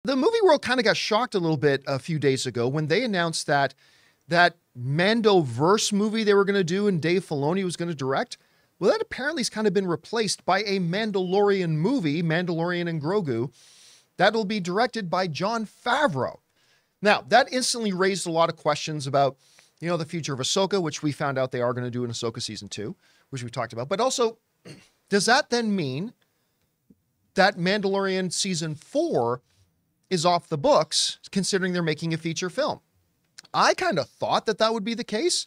The movie world kind of got shocked a little bit a few days ago when they announced that that Mandoverse movie they were going to do and Dave Filoni was going to direct. Well, that apparently has kind of been replaced by a Mandalorian movie, Mandalorian and Grogu, that'll be directed by Jon Favreau. Now, that instantly raised a lot of questions about, the future of Ahsoka, which we found out they are going to do in Ahsoka Season 2, which we talked about. But also, does that then mean that Mandalorian Season 4 is off the books, considering they're making a feature film? I kind of thought that would be the case,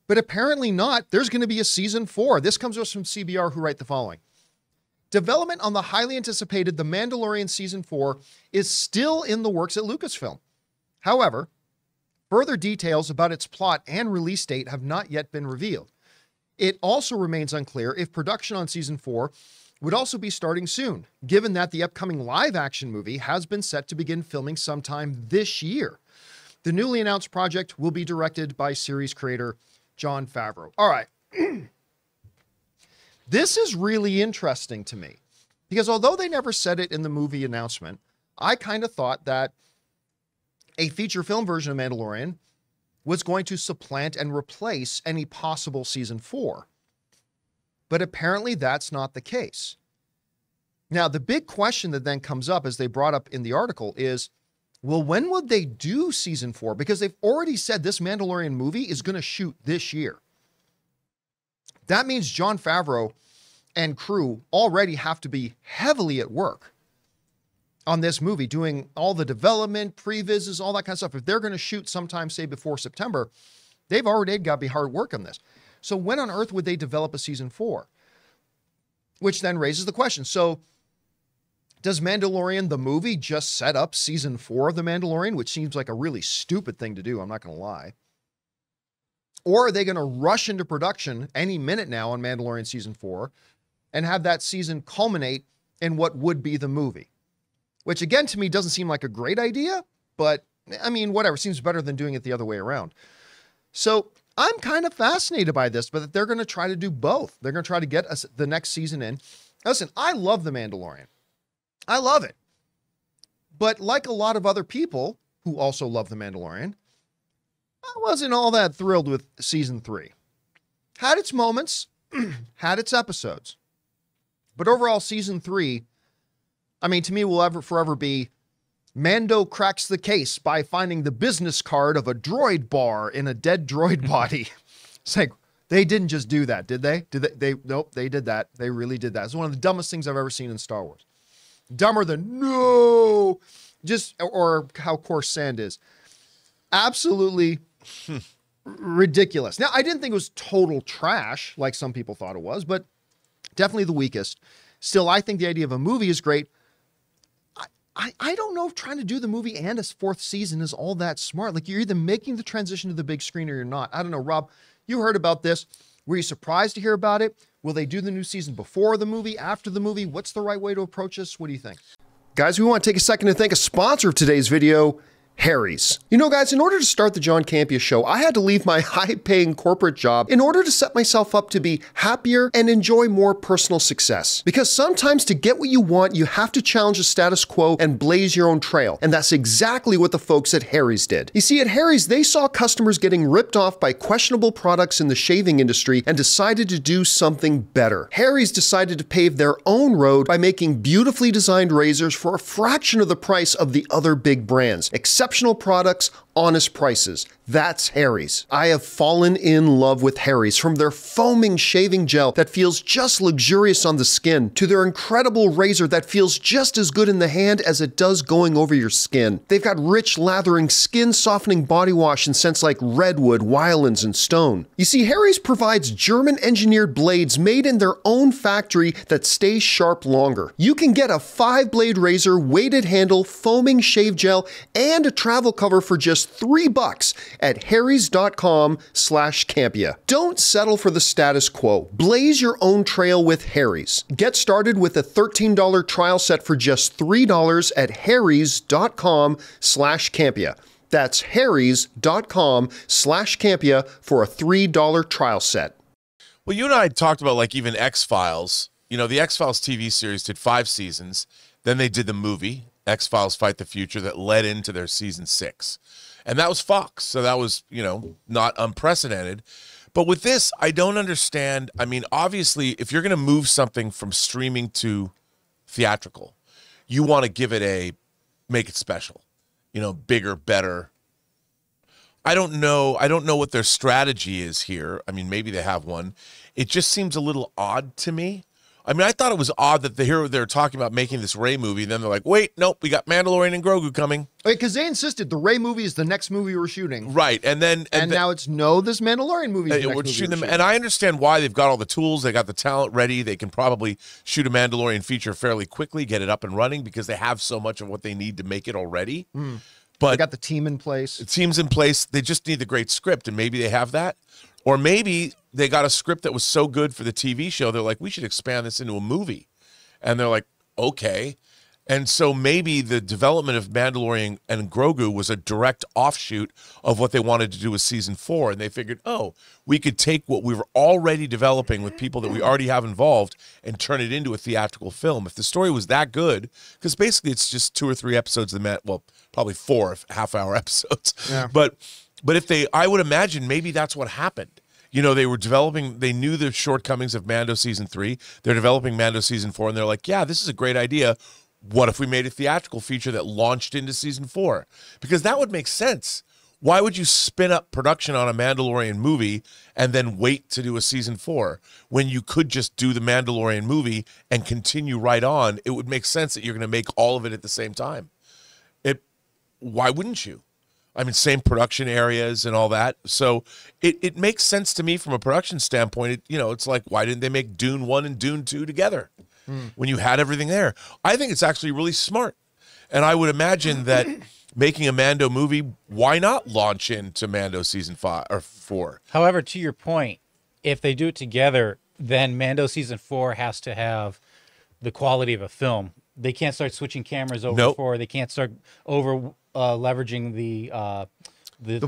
but apparently not. There's going to be a Season 4. This comes to us from CBR, who write the following. Development on the highly anticipated The Mandalorian Season 4 is still in the works at Lucasfilm. However, further details about its plot and release date have not yet been revealed. It also remains unclear if production on Season 4 would also be starting soon, given that the upcoming live-action movie has been set to begin filming sometime this year. The newly announced project will be directed by series creator Jon Favreau. All right. This is really interesting to me, because although they never said it in the movie announcement, I kind of thought that a feature film version of Mandalorian was going to supplant and replace any possible Season 4. But apparently that's not the case. Now, the big question that then comes up, as they brought up in the article, is, well, when would they do Season 4? Because they've already said this Mandalorian movie is going to shoot this year. That means Jon Favreau and crew already have to be heavily at work on this movie, doing all the development, previses, all that kind of stuff. If they're going to shoot sometime, say, before September, they've already got to be hard work on this. So when on earth would they develop a Season 4? Which then raises the question. So does Mandalorian, the movie, just set up Season 4 of The Mandalorian, which seems like a really stupid thing to do, I'm not going to lie. Or are they going to rush into production any minute now on Mandalorian Season 4 and have that season culminate in what would be the movie? Which, again, to me, doesn't seem like a great idea, but, I mean, whatever. Seems better than doing it the other way around. So I'm kind of fascinated by this, but they're going to try to do both. They're going to try to get us the next season in. Listen, I love The Mandalorian. I love it. But like a lot of other people who also love The Mandalorian, I wasn't all that thrilled with Season 3. Had its moments, had its episodes. But overall, Season 3, I mean, to me, will forever be Mando cracks the case by finding the business card of a droid bar in a dead droid body. It's like, they didn't just do that, did they? Nope, they did that. They really did that. It's one of the dumbest things I've ever seen in Star Wars. Dumber than no, or how coarse sand is. Absolutely ridiculous. Now, I didn't think it was total trash like some people thought it was, but definitely the weakest. Still, I think the idea of a movie is great. I don't know if trying to do the movie and a fourth season is all that smart. Like, you're either making the transition to the big screen or you're not. I don't know, Rob, you heard about this. Were you surprised to hear about it? Will they do the new season before the movie, after the movie? What's the right way to approach this? What do you think? Guys, we want to take a second to thank a sponsor of today's video, Harry's. You know, guys, in order to start the John Campea Show, I had to leave my high-paying corporate job in order to set myself up to be happier and enjoy more personal success. Because sometimes to get what you want, you have to challenge the status quo and blaze your own trail. And that's exactly what the folks at Harry's did. You see, at Harry's, they saw customers getting ripped off by questionable products in the shaving industry and decided to do something better. Harry's decided to pave their own road by making beautifully designed razors for a fraction of the price of the other big brands. Exceptional products, honest prices. That's Harry's. I have fallen in love with Harry's, from their foaming shaving gel that feels just luxurious on the skin, to their incredible razor that feels just as good in the hand as it does going over your skin. They've got rich, lathering, skin-softening body wash in scents like redwood, wylands, and stone. You see, Harry's provides German-engineered blades made in their own factory that stay sharp longer. You can get a 5-blade razor, weighted handle, foaming shave gel, and a travel cover for just $3 at harrys.com/Campea. Don't settle for the status quo. Blaze your own trail with Harry's. Get started with a $13 trial set for just $3 at harrys.com/Campea. That's harrys.com/Campea for a $3 trial set. Well, you and I talked about, like, even X-Files. You know, the X-Files TV series did 5 seasons. Then they did the movie. X-Files Fight the Future that led into their season 6. And that was Fox. So that was, not unprecedented. But with this, I don't understand. I mean, obviously, if you're going to move something from streaming to theatrical, you want to give it make it special, bigger, better. I don't know what their strategy is here. I mean, maybe they have one. It just seems a little odd to me. I mean, I thought it was odd that they're talking about making this Rey movie, and then they're like, wait, nope, we got Mandalorian and Grogu coming. Because they insisted the Rey movie is the next movie we're shooting. Right, and now it's this Mandalorian movie is the next movie we're shooting. And I understand why. They've got all the tools, they got the talent ready, they can probably shoot a Mandalorian feature fairly quickly, get it up and running, because they have so much of what they need to make it already. But they got the team in place. The team's in place. They just need the great script, and maybe they have that. Or maybe they got a script that was so good for the TV show, they're like, we should expand this into a movie. And they're like, okay. And so maybe the development of Mandalorian and Grogu was a direct offshoot of what they wanted to do with season 4. And they figured, we could take what we were already developing with people that we already have involved and turn it into a theatrical film. If the story was that good, because basically it's just 2 or 3 episodes of probably 4 half-hour episodes. Yeah. But I would imagine maybe that's what happened. They were developing, they knew the shortcomings of Mando season 3. They're developing Mando season 4, and they're like, yeah, this is a great idea. What if we made a theatrical feature that launched into season 4? Because that would make sense. Why would you spin up production on a Mandalorian movie and then wait to do a season 4 when you could just do the Mandalorian movie and continue right on? It would make sense that you're going to make all of it at the same time. Why wouldn't you? I mean, same production areas and all that. So it makes sense to me from a production standpoint. It's like, why didn't they make Dune 1 and Dune 2 together when you had everything there? I think it's actually really smart. And I would imagine that making a Mando movie, why not launch into Mando season 5 or 4? However, to your point, if they do it together, then Mando season 4 has to have the quality of a film. They can't start switching cameras over for. They can't start over leveraging the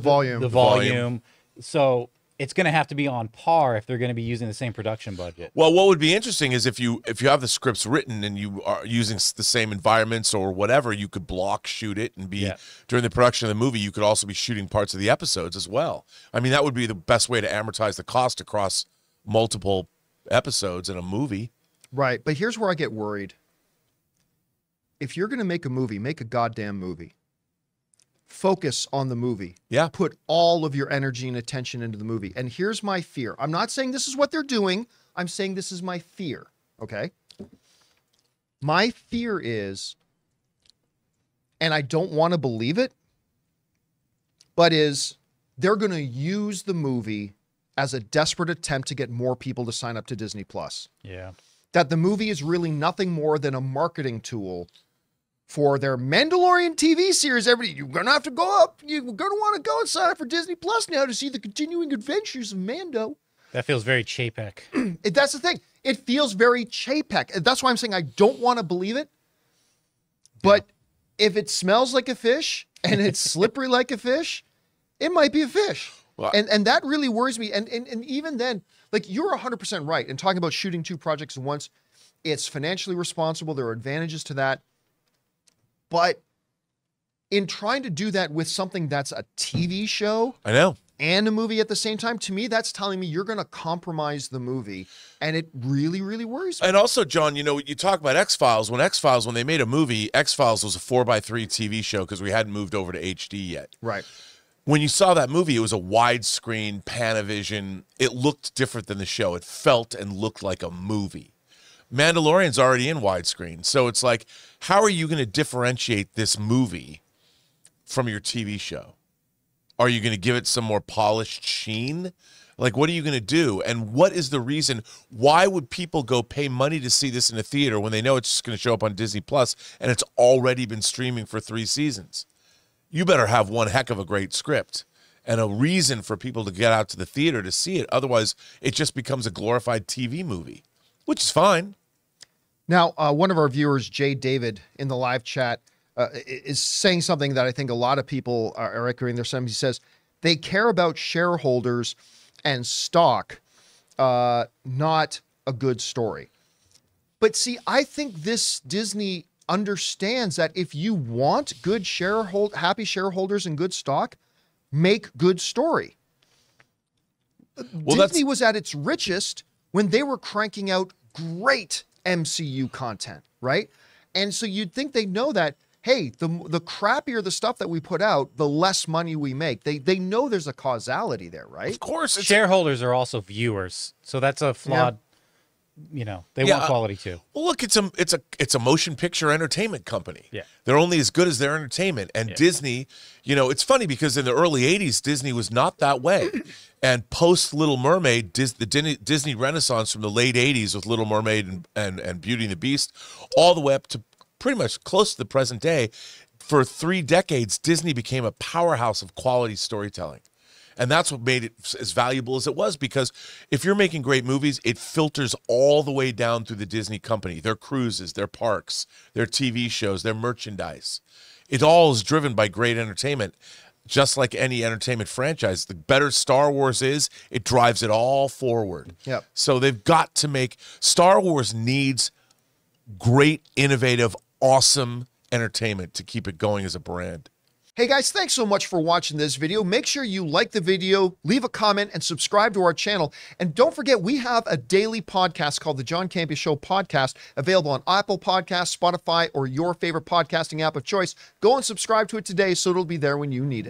volume. The volume. So it's going to have to be on par if they're going to be using the same production budget. Well, what would be interesting is if you have the scripts written and you are using the same environments or whatever, you could block shoot it and be during the production of the movie. You could also be shooting parts of the episodes as well. I mean, that would be the best way to amortize the cost across multiple episodes in a movie. Right, but here's where I get worried. If you're going to make a movie, make a goddamn movie. Focus on the movie. Yeah. Put all of your energy and attention into the movie. And here's my fear. I'm not saying this is what they're doing. I'm saying this is my fear. Okay? My fear is, and I don't want to believe it, but they're going to use the movie as a desperate attempt to get more people to sign up to Disney+. Yeah. That the movie is really nothing more than a marketing tool for their Mandalorian TV series. You're going to have to go up. You're going to want to go and sign up for Disney Plus now to see the continuing adventures of Mando. That feels very Chapek. That's the thing. It feels very Chapek. That's why I'm saying I don't want to believe it. But if it smells like a fish and it's slippery like a fish, it might be a fish. Well, and that really worries me. And even then, like, you're 100% right in talking about shooting 2 projects at once. It's financially responsible. There are advantages to that. But in trying to do that with something that's a TV show, I know, and a movie at the same time, to me, that's telling me you're going to compromise the movie. And it really, really worries me. And also, John, you talk about X-Files. When they made a movie, X-Files was a 4x3 TV show because we hadn't moved over to HD yet. Right. When you saw that movie, it was a widescreen Panavision. It looked different than the show. It felt and looked like a movie. Mandalorian's already in widescreen. So it's like, how are you going to differentiate this movie from your TV show? Are you going to give it some more polished sheen? Like, what are you going to do? And what is the reason? Why would people go pay money to see this in a theater when they know it's just going to show up on Disney Plus and it's already been streaming for 3 seasons? You better have one heck of a great script and a reason for people to get out to the theater to see it. Otherwise, it just becomes a glorified TV movie, which is fine. Now, one of our viewers, Jay David, in the live chat, is saying something that I think a lot of people are echoing their sentiments. He says they care about shareholders and stock, not a good story. But see, I think this Disney understands that if you want good happy shareholders and good stock, make good story. Disney was at its richest when they were cranking out great MCU content, right? And so you'd think they know that, hey, the crappier the stuff that we put out, the less money we make. They know there's a causality there, right? Of course. Shareholders are also viewers, so that's a flawed. You know, they want quality too. Well, look, it's a motion picture entertainment company. Yeah, they're only as good as their entertainment. And Disney, you know, it's funny because in the early '80s, Disney was not that way. And post Little Mermaid, the Disney Renaissance from the late '80s with Little Mermaid and Beauty and the Beast, all the way up to pretty much close to the present day, for 3 decades, Disney became a powerhouse of quality storytelling. And that's what made it as valuable as it was, because if you're making great movies, it filters all the way down through the Disney company, their cruises, their parks, their TV shows, their merchandise. It all is driven by great entertainment, just like any entertainment franchise. The better Star Wars is, it drives it all forward. Yep. So they've got to make, Star Wars needs great, innovative, awesome entertainment to keep it going as a brand. Hey guys, thanks so much for watching this video. Make sure you like the video, leave a comment, and subscribe to our channel. And don't forget, we have a daily podcast called the John Campea Show podcast, available on Apple Podcasts, Spotify, or your favorite podcasting app of choice. Go and subscribe to it today so it'll be there when you need it.